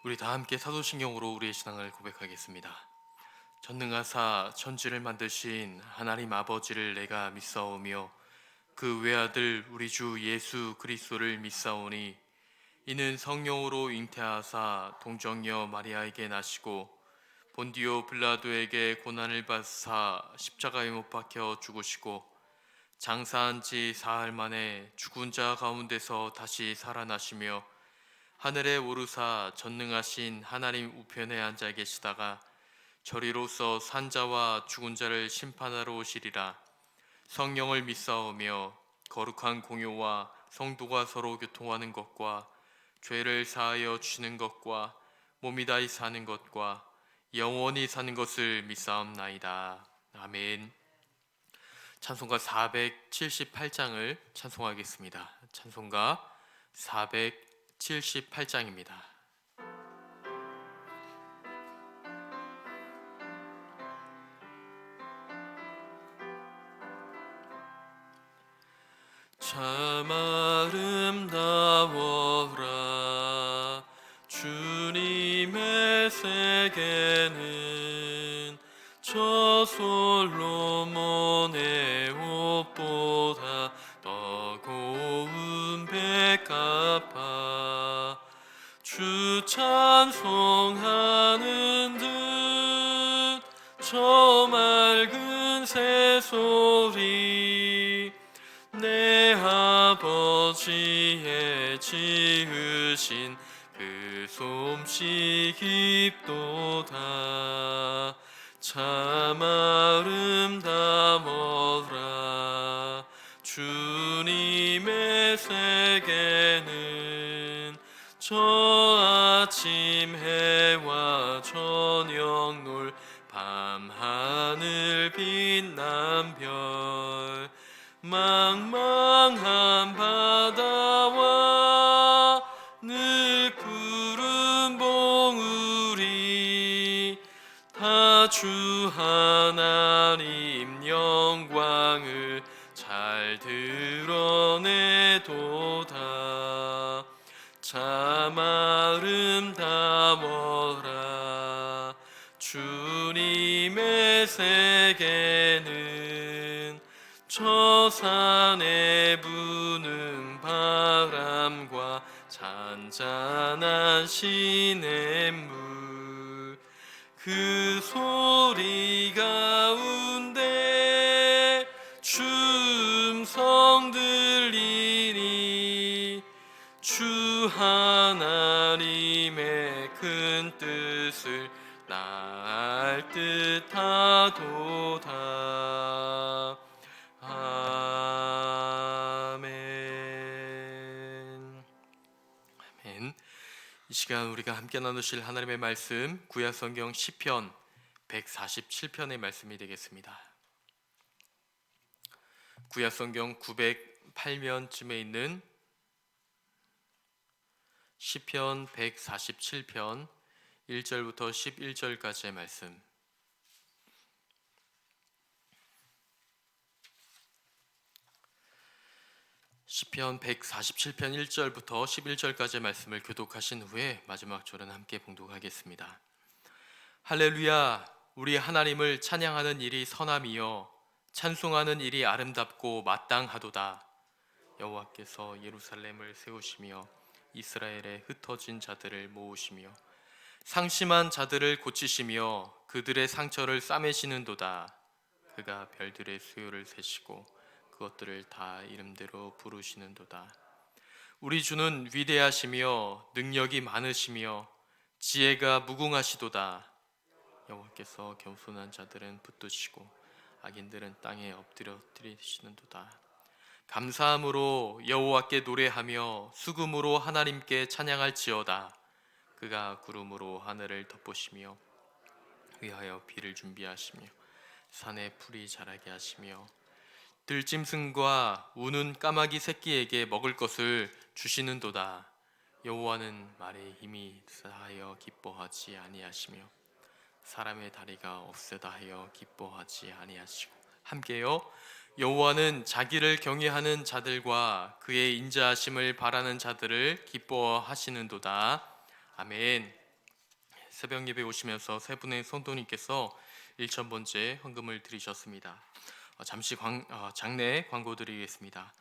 우리 다 함께 사도신경으로 우리의 신앙을 고백하겠습니다. 전능하사 천지를 만드신 하나님 아버지를 내가 믿사오며 그 외아들 우리 주 예수 그리스도를 믿사오니 이는 성령으로 잉태하사 동정녀 마리아에게 나시고 본디오 빌라도에게 고난을 받사 십자가에 못 박혀 죽으시고 장사한 지 사흘 만에 죽은 자 가운데서 다시 살아나시며 하늘에 오르사 전능하신 하나님 우편에 앉아 계시다가 저리로서 산자와 죽은 자를 심판하러 오시리라. 성령을 믿사오며 거룩한 공효와 성도가 서로 교통하는 것과 죄를 사하여 주시는 것과 몸이 다히 사는 것과 영원히 사는 것을 믿사옵나이다. 아멘. 찬송가 478장을 찬송하겠습니다. 찬송가 478장입니다. 참 아름다워라 주님의 세계는 저 솔로몬의 옷보다 더 고운 백합화 주 찬송하는 듯 저 맑은 새소리 내 아버지의 지으신 그 솜씨 깊도다 참 아름다워라 주님의 세계는 저 아침 해와 저녁 놀 밤하늘 빛난 별 망망한 바다와 늘 푸른 봉우리 다 주 하나님 영광을 잘 드러내도다 참 아름다워라 주님의 세계는 저 산에 부는 바람과 잔잔한 시냇물 그 소리 가운데 주 음성 들리니 주 하나님의 큰 뜻을 나을 듯하도다 아멘. 아멘. 이 시간 우리가 함께 나누실 하나님의 말씀 구약성경 시편 147편의 말씀이 되겠습니다. 구약성경 908면쯤에 있는 시편 147편 1절부터 11절까지의 말씀. 시편 147편 1절부터 11절까지의 말씀을 교독하신 후에 마지막 절은 함께 봉독하겠습니다. 할렐루야, 우리 하나님을 찬양하는 일이 선함이요 찬송하는 일이 아름답고 마땅하도다. 여호와께서 예루살렘을 세우시며 이스라엘의 흩어진 자들을 모으시며 상심한 자들을 고치시며 그들의 상처를 싸매시는도다. 그가 별들의 수요를 세시고 그것들을 다 이름대로 부르시는도다. 우리 주는 위대하시며 능력이 많으시며 지혜가 무궁하시도다. 여호와께서 겸손한 자들은 붙드시고 악인들은 땅에 엎드려뜨리시는도다. 감사함으로 여호와께 노래하며 수금으로 하나님께 찬양할지어다. 그가 구름으로 하늘을 덮으시며 위하여 비를 준비하시며 산에 풀이 자라게 하시며 들짐승과 우는 까마귀 새끼에게 먹을 것을 주시는도다. 여호와는 말에 힘이 사하여 기뻐하지 아니하시며 사람의 다리가 없애다 하여 기뻐하지 아니하시고 함께요. 여호와는 자기를 경외하는 자들과 그의 인자하심을 바라는 자들을 기뻐하시는도다. 아멘. 새벽 예배 오시면서 세 분의 성도님께서 1,000번째 헌금을 드리셨습니다. 잠시 장례 광고 드리겠습니다.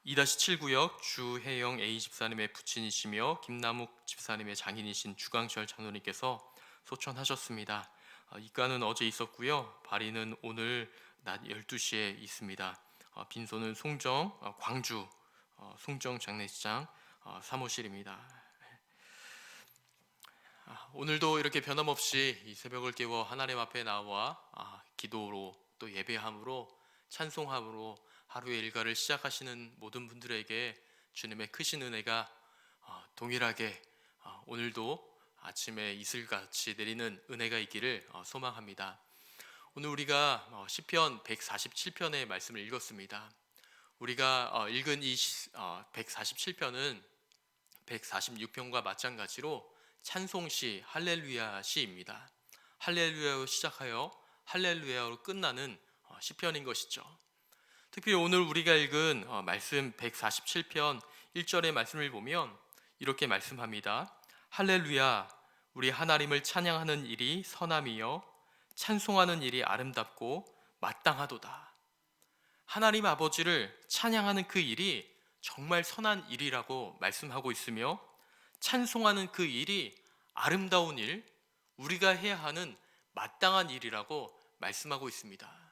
2-7구역 주혜영 A 집사님의 부친이시며 김남욱 집사님의 장인이신 주강철 장로님께서 소천하셨습니다. 입가는 어제 있었고요. 발인은 오늘 낮 12시에 있습니다. 빈소는 송정 광주 송정 장례식장 사무실입니다. 오늘도 이렇게 변함없이 이 새벽을 깨워 하나님 앞에 나와 기도로 또 예배함으로 찬송함으로 하루의 일과를 시작하시는 모든 분들에게 주님의 크신 은혜가 동일하게 오늘도 아침에 이슬같이 내리는 은혜가 있기를 소망합니다. 오늘 우리가 시편 147편의 말씀을 읽었습니다. 우리가 읽은 이 147편은 146편과 마찬가지로 찬송시 할렐루야 시입니다. 할렐루야로 시작하여 할렐루야로 끝나는 시편인 것이죠. 특히 오늘 우리가 읽은 말씀 147편 1절의 말씀을 보면 이렇게 말씀합니다. 할렐루야, 우리 하나님을 찬양하는 일이 선함이요 찬송하는 일이 아름답고 마땅하도다. 하나님 아버지를 찬양하는 그 일이 정말 선한 일이라고 말씀하고 있으며 찬송하는 그 일이 아름다운 일, 우리가 해야 하는 마땅한 일이라고 말씀하고 있습니다.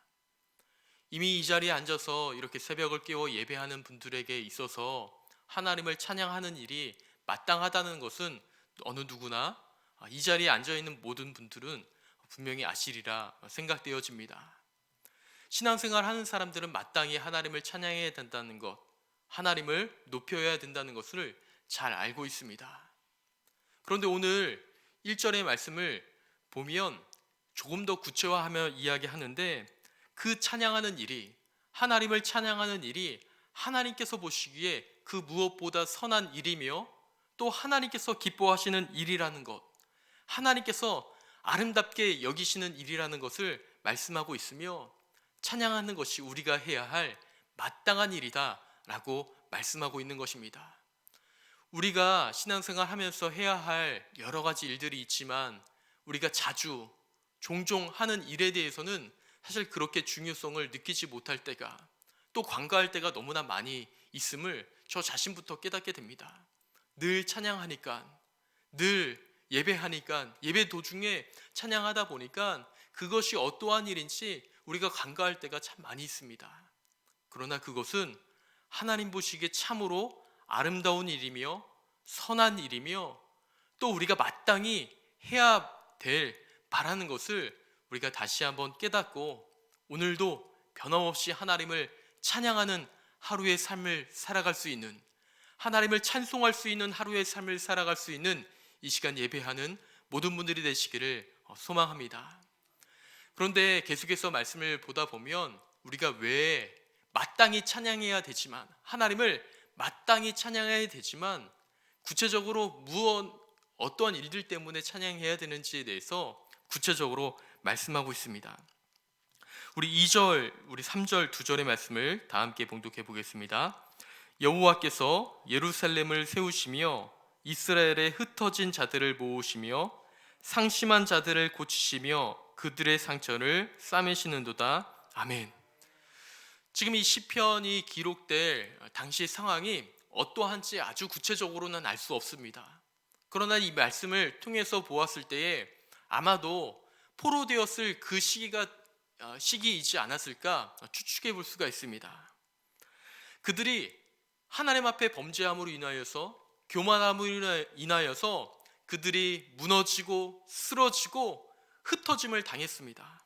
이미 이 자리에 앉아서 이렇게 새벽을 깨워 예배하는 분들에게 있어서 하나님을 찬양하는 일이 마땅하다는 것은 어느 누구나 이 자리에 앉아있는 모든 분들은 분명히 아시리라 생각되어집니다. 신앙생활 하는 사람들은 마땅히 하나님을 찬양해야 된다는 것, 하나님을 높여야 된다는 것을 잘 알고 있습니다. 그런데 오늘 1절의 말씀을 보면 조금 더 구체화하며 이야기하는데 그 찬양하는 일이, 하나님을 찬양하는 일이 하나님께서 보시기에 그 무엇보다 선한 일이며 또 하나님께서 기뻐하시는 일이라는 것, 하나님께서 아름답게 여기시는 일이라는 것을 말씀하고 있으며 찬양하는 것이 우리가 해야 할 마땅한 일이다 라고 말씀하고 있는 것입니다. 우리가 신앙생활 하면서 해야 할 여러 가지 일들이 있지만 우리가 자주 종종 하는 일에 대해서는 사실 그렇게 중요성을 느끼지 못할 때가 또 관가할 때가 너무나 많이 있음을 저 자신부터 깨닫게 됩니다. 늘 찬양하니까, 늘 예배하니까, 예배 도중에 찬양하다 보니까 그것이 어떠한 일인지 우리가 간과할 때가 참 많이 있습니다. 그러나 그것은 하나님 보시기에 참으로 아름다운 일이며 선한 일이며 또 우리가 마땅히 해야 될 바라는 것을 우리가 다시 한번 깨닫고 오늘도 변함없이 하나님을 찬양하는 하루의 삶을 살아갈 수 있는, 하나님을 찬송할 수 있는 하루의 삶을 살아갈 수 있는 이 시간 예배하는 모든 분들이 되시기를 소망합니다. 그런데 계속해서 말씀을 보다 보면 우리가 왜 마땅히 찬양해야 되지만, 하나님을 마땅히 찬양해야 되지만 구체적으로 어떠한 일들 때문에 찬양해야 되는지에 대해서 구체적으로 말씀하고 있습니다. 우리 2절, 우리 3절, 2절의 말씀을 다 함께 봉독해 보겠습니다. 여호와께서 예루살렘을 세우시며 이스라엘의 흩어진 자들을 모으시며 상심한 자들을 고치시며 그들의 상처를 싸매시는도다. 아멘. 지금 이 시편이 기록될 당시 상황이 어떠한지 아주 구체적으로는 알 수 없습니다. 그러나 이 말씀을 통해서 보았을 때에 아마도 포로되었을 그 시기이지 않았을까 추측해 볼 수가 있습니다. 그들이 하나님 앞에 범죄함으로 인하여서, 교만함으로 인하여서 그들이 무너지고 쓰러지고 흩어짐을 당했습니다.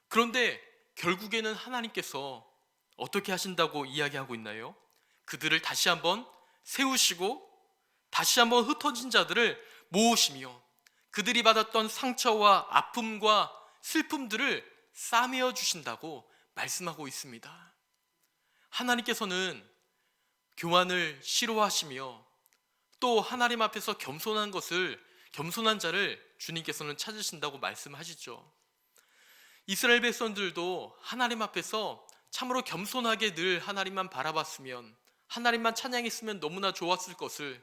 그런데 결국에는 하나님께서 어떻게 하신다고 이야기하고 있나요? 그들을 다시 한번 세우시고 다시 한번 흩어진 자들을 모으시며 그들이 받았던 상처와 아픔과 슬픔들을 싸매어 주신다고 말씀하고 있습니다. 하나님께서는 교만을 싫어하시며 또 하나님 앞에서 겸손한 자를 주님께서는 찾으신다고 말씀하시죠. 이스라엘 백성들도 하나님 앞에서 참으로 겸손하게 늘 하나님만 바라봤으면, 하나님만 찬양했으면 너무나 좋았을 것을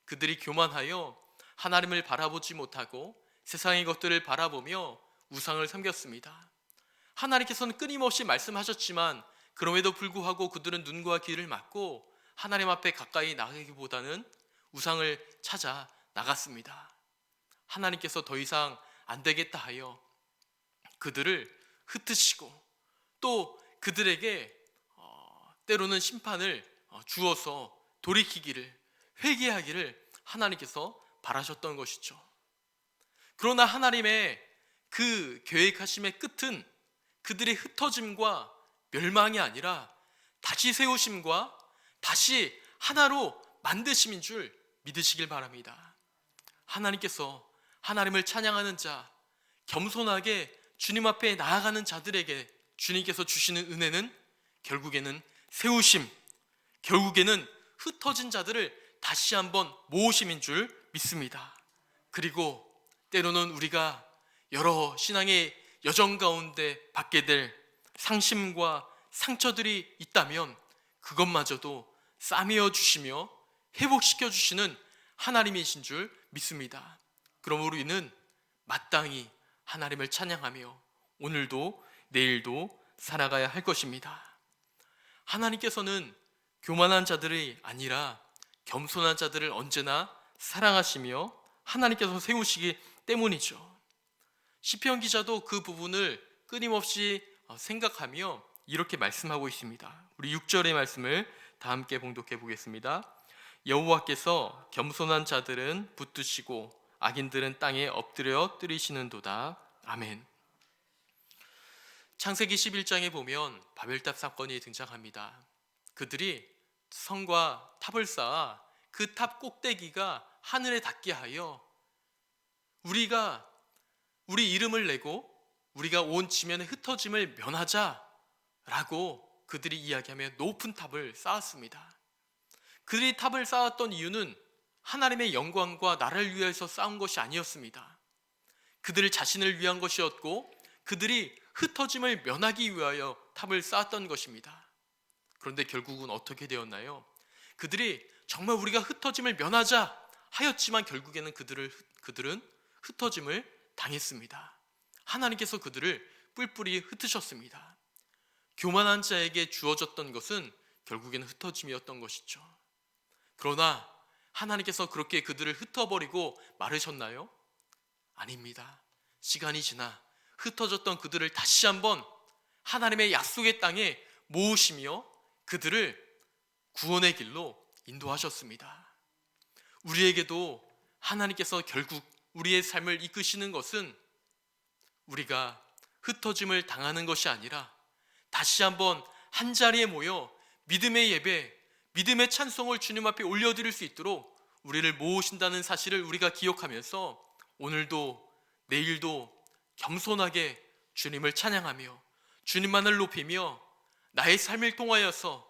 그들이 교만하여 하나님을 바라보지 못하고 세상의 것들을 바라보며 우상을 섬겼습니다. 하나님께서는 끊임없이 말씀하셨지만 그럼에도 불구하고 그들은 눈과 귀를 막고 하나님 앞에 가까이 나가기보다는 우상을 찾아 나갔습니다. 하나님께서 더 이상 안 되겠다 하여 그들을 흩으시고 또 그들에게 때로는 심판을 주어서 돌이키기를, 회개하기를 하나님께서 바라셨던 것이죠. 그러나 하나님의 그 계획하심의 끝은 그들의 흩어짐과 멸망이 아니라 다시 세우심과 다시 하나로 만드심인 줄 믿으시길 바랍니다. 하나님께서 하나님을 찬양하는 자, 겸손하게 주님 앞에 나아가는 자들에게 주님께서 주시는 은혜는 결국에는 세우심, 결국에는 흩어진 자들을 다시 한번 모으심인 줄 믿습니다. 그리고 때로는 우리가 여러 신앙의 여정 가운데 받게 될 상심과 상처들이 있다면 그것마저도 싸매어 주시며 회복시켜 주시는 하나님이신 줄 믿습니다. 그러므로 우리는 마땅히 하나님을 찬양하며 오늘도 내일도 살아가야 할 것입니다. 하나님께서는 교만한 자들이 아니라 겸손한 자들을 언제나 사랑하시며 하나님께서 세우시기 때문이죠. 시편 기자도 그 부분을 끊임없이 생각하며 이렇게 말씀하고 있습니다. 우리 6절의 말씀을 다 함께 봉독해 보겠습니다. 여호와께서 겸손한 자들은 붙드시고 악인들은 땅에 엎드려 뜨리시는도다. 아멘. 창세기 11장에 보면 바벨탑 사건이 등장합니다. 그들이 성과 탑을 쌓아 그 탑 꼭대기가 하늘에 닿게 하여 우리가 우리 이름을 내고 우리가 온 지면의 흩어짐을 면하자라고 그들이 이야기하며 높은 탑을 쌓았습니다. 그들이 탑을 쌓았던 이유는 하나님의 영광과 나라를 위해서 쌓은 것이 아니었습니다. 그들 자신을 위한 것이었고 그들이 흩어짐을 면하기 위하여 탑을 쌓았던 것입니다. 그런데 결국은 어떻게 되었나요? 그들이 정말 우리가 흩어짐을 면하자 하였지만 결국에는 그들은 흩어짐을 당했습니다. 하나님께서 그들을 뿔뿔이 흩으셨습니다. 교만한 자에게 주어졌던 것은 결국에는 흩어짐이었던 것이죠. 그러나 하나님께서 그렇게 그들을 흩어버리고 마르셨나요? 아닙니다. 시간이 지나 흩어졌던 그들을 다시 한번 하나님의 약속의 땅에 모으시며 그들을 구원의 길로 인도하셨습니다. 우리에게도 하나님께서 결국 우리의 삶을 이끄시는 것은 우리가 흩어짐을 당하는 것이 아니라 다시 한번 한자리에 모여 믿음의 예배, 믿음의 찬송을 주님 앞에 올려드릴 수 있도록 우리를 모으신다는 사실을 우리가 기억하면서 오늘도 내일도 겸손하게 주님을 찬양하며 주님만을 높이며 나의 삶을 통하여서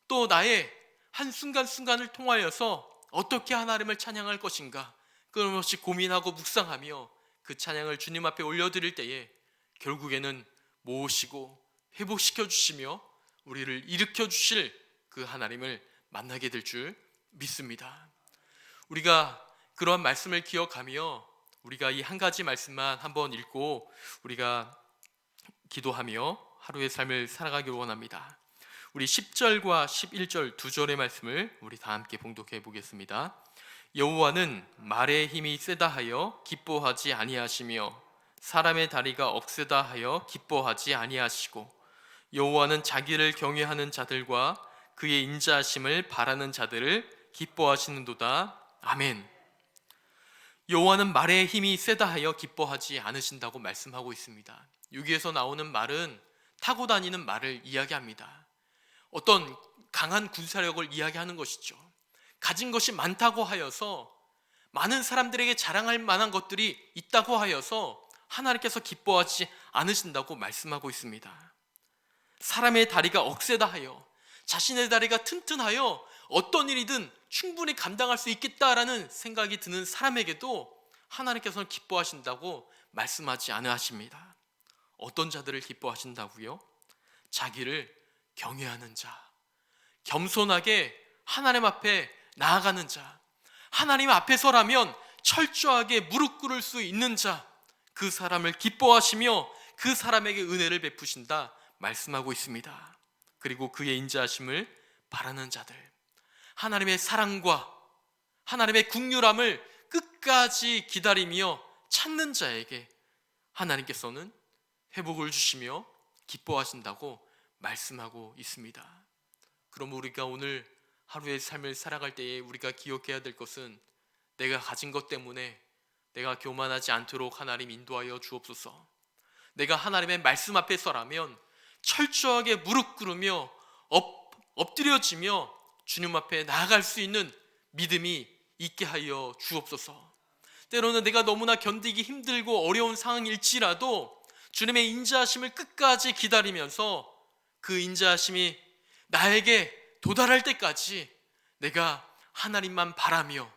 또 나의 한순간순간을 통하여서 어떻게 하나님을 찬양할 것인가 끊임없이 고민하고 묵상하며 그 찬양을 주님 앞에 올려드릴 때에 결국에는 모으시고 회복시켜 주시며 우리를 일으켜 주실 그 하나님을 만나게 될 줄 믿습니다. 우리가 그러한 말씀을 기억하며 우리가 이 한 가지 말씀만 한번 읽고 우리가 기도하며 하루의 삶을 살아가기를 원합니다. 우리 10절과 11절 두 절의 말씀을 우리 다 함께 봉독해 보겠습니다. 여호와는 말의 힘이 세다 하여 기뻐하지 아니하시며 사람의 다리가 억세다 하여 기뻐하지 아니하시고 여호와는 자기를 경외하는 자들과 그의 인자하심을 바라는 자들을 기뻐하시는도다. 아멘. 여호와는 말의 힘이 세다 하여 기뻐하지 않으신다고 말씀하고 있습니다. 여기에서 나오는 말은 타고 다니는 말을 이야기합니다. 어떤 강한 군사력을 이야기하는 것이죠. 가진 것이 많다고 하여서 많은 사람들에게 자랑할 만한 것들이 있다고 하여서 하나님께서 기뻐하지 않으신다고 말씀하고 있습니다. 사람의 다리가 억세다 하여 자신의 다리가 튼튼하여 어떤 일이든 충분히 감당할 수 있겠다라는 생각이 드는 사람에게도 하나님께서는 기뻐하신다고 말씀하지 않으십니다. 어떤 자들을 기뻐하신다고요? 자기를 경외하는 자, 겸손하게 하나님 앞에 나아가는 자, 하나님 앞에서라면 철저하게 무릎 꿇을 수 있는 자, 그 사람을 기뻐하시며 그 사람에게 은혜를 베푸신다 말씀하고 있습니다. 그리고 그의 인자하심을 바라는 자들, 하나님의 사랑과 하나님의 긍휼함을 끝까지 기다리며 찾는 자에게 하나님께서는 회복을 주시며 기뻐하신다고 말씀하고 있습니다. 그럼 우리가 오늘 하루의 삶을 살아갈 때에 우리가 기억해야 될 것은, 내가 가진 것 때문에 내가 교만하지 않도록 하나님 인도하여 주옵소서. 내가 하나님의 말씀 앞에 서라면 철저하게 무릎 꿇으며 엎드려지며 주님 앞에 나아갈 수 있는 믿음이 있게 하여 주옵소서. 때로는 내가 너무나 견디기 힘들고 어려운 상황일지라도 주님의 인자하심을 끝까지 기다리면서 그 인자하심이 나에게 도달할 때까지 내가 하나님만 바라며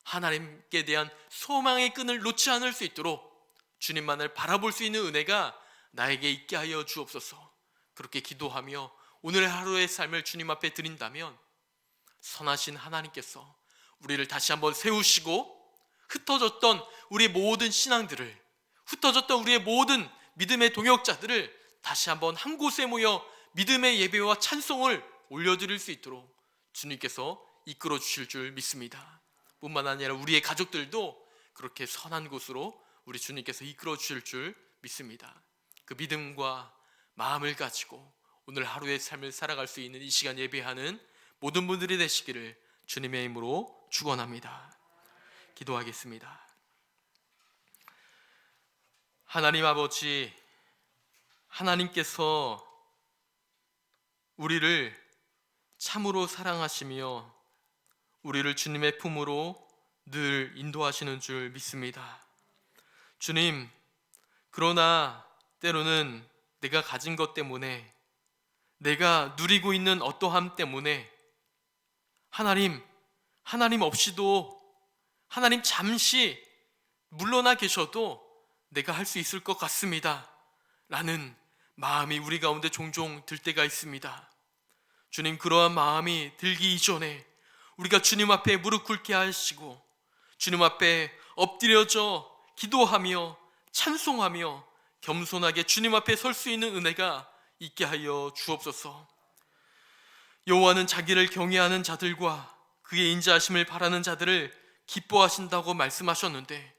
하나님께 대한 소망의 끈을 놓지 않을 수 있도록 주님만을 바라볼 수 있는 은혜가 나에게 있게 하여 주옵소서. 그렇게 기도하며 오늘 하루의 삶을 주님 앞에 드린다면 선하신 하나님께서 우리를 다시 한번 세우시고 흩어졌던 우리의 모든 신앙들을, 흩어졌던 우리의 모든 믿음의 동역자들을 다시 한번 한 곳에 모여 믿음의 예배와 찬송을 올려드릴 수 있도록 주님께서 이끌어 주실 줄 믿습니다. 뿐만 아니라 우리의 가족들도 그렇게 선한 곳으로 우리 주님께서 이끌어 주실 줄 믿습니다. 그 믿음과 마음을 가지고 오늘 하루의 삶을 살아갈 수 있는 이 시간 예배하는 모든 분들이 되시기를 주님의 이름으로 축원합니다. 기도하겠습니다. 하나님 아버지, 하나님께서 우리를 참으로 사랑하시며 우리를 주님의 품으로 늘 인도하시는 줄 믿습니다. 주님, 그러나 때로는 내가 가진 것 때문에, 내가 누리고 있는 어떠함 때문에 하나님 없이도, 하나님 잠시 물러나 계셔도 내가 할 수 있을 것 같습니다 라는 마음이 우리 가운데 종종 들 때가 있습니다. 주님, 그러한 마음이 들기 이전에 우리가 주님 앞에 무릎 꿇게 하시고 주님 앞에 엎드려져 기도하며 찬송하며 겸손하게 주님 앞에 설 수 있는 은혜가 있게 하여 주옵소서. 여호와는 자기를 경외하는 자들과 그의 인자하심을 바라는 자들을 기뻐하신다고 말씀하셨는데,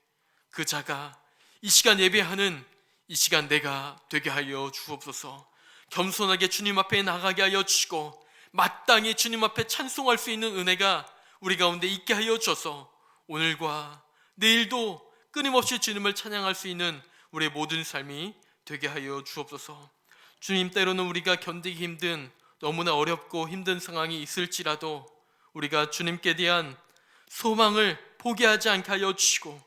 그 자가 이 시간 예배하는 이 시간 내가 되게 하여 주옵소서. 겸손하게 주님 앞에 나가게 하여 주시고 마땅히 주님 앞에 찬송할 수 있는 은혜가 우리 가운데 있게 하여 주셔서 오늘과 내일도 끊임없이 주님을 찬양할 수 있는 우리의 모든 삶이 되게 하여 주옵소서. 주님, 때로는 우리가 견디기 힘든, 너무나 어렵고 힘든 상황이 있을지라도 우리가 주님께 대한 소망을 포기하지 않게 하여 주시고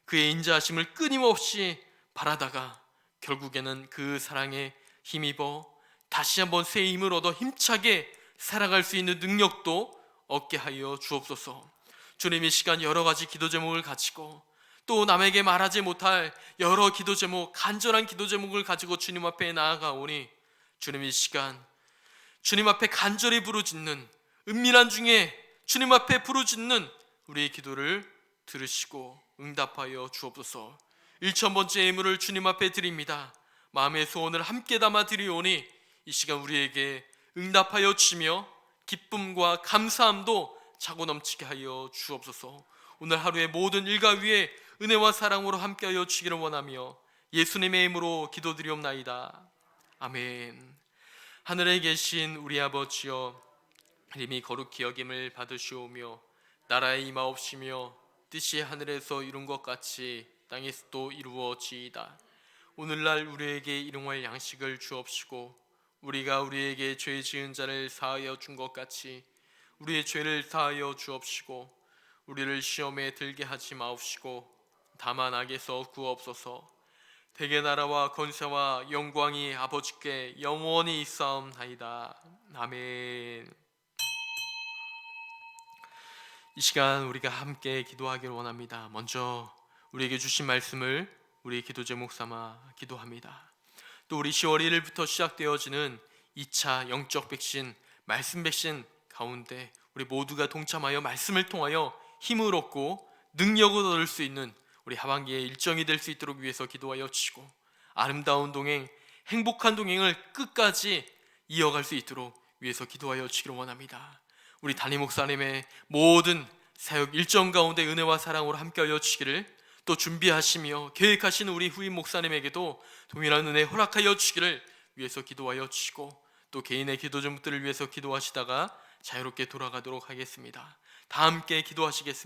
그의 인자하심을 끊임없이 바라다가 결국에는 그 사랑에 힘입어 다시 한번 새 힘을 얻어 힘차게 살아갈 수 있는 능력도 얻게 하여 주옵소서. 주님, 이 시간 여러 가지 기도 제목을 가지고 또 남에게 말하지 못할 여러 기도 제목, 간절한 기도 제목을 가지고 주님 앞에 나아가오니 주님, 이 시간 주님 앞에 간절히 부르짖는, 은밀한 중에 주님 앞에 부르짖는 우리의 기도를 들으시고 응답하여 주옵소서. 1000번째 예물을 주님 앞에 드립니다. 마음의 소원을 함께 담아 드리오니 이 시간 우리에게 응답하여 주시며 기쁨과 감사함도 차고 넘치게 하여 주옵소서. 오늘 하루의 모든 일과 위에 은혜와 사랑으로 함께하여 주시기를 원하며 예수님의 이름으로 기도드리옵나이다. 아멘. 하늘에 계신 우리 아버지여, 이름이 거룩히 여김을 받으시오며 나라의 임하옵시며 뜻이 하늘에서 이룬 것 같이 땅에서도 이루어지이다. 오늘날 우리에게 일용할 양식을 주옵시고 우리가 우리에게 죄 지은 자를 사하여 준 것 같이 우리의 죄를 사하여 주옵시고 우리를 시험에 들게 하지 마옵시고 다만 악에서 구하옵소서. 대개 나라와 권세와 영광이 아버지께 영원히 있사옵나이다. 아멘. 이 시간 우리가 함께 기도하기를 원합니다. 먼저 우리에게 주신 말씀을 우리의 기도 제목 삼아 기도합니다. 또 우리 10월 1일부터 시작되어지는 2차 영적 백신, 말씀 백신 가운데 우리 모두가 동참하여 말씀을 통하여 힘을 얻고 능력을 얻을 수 있는 우리 하반기의 일정이 될 수 있도록 위해서 기도하여 주시고, 아름다운 동행, 행복한 동행을 끝까지 이어갈 수 있도록 위해서 기도하여 주시기를 원합니다. 우리 담임 목사님의 모든 사역 일정 가운데 은혜와 사랑으로 함께하여 주시기를, 또 준비하시며 계획하시는 우리 후임 목사님에게도 동일한 은혜 허락하여 주시기를 위해서 기도하여 주시고, 또 개인의 기도 제목들을 위해서 기도하시다가 자유롭게 돌아가도록 하겠습니다. 다 함께 기도하시겠습니다.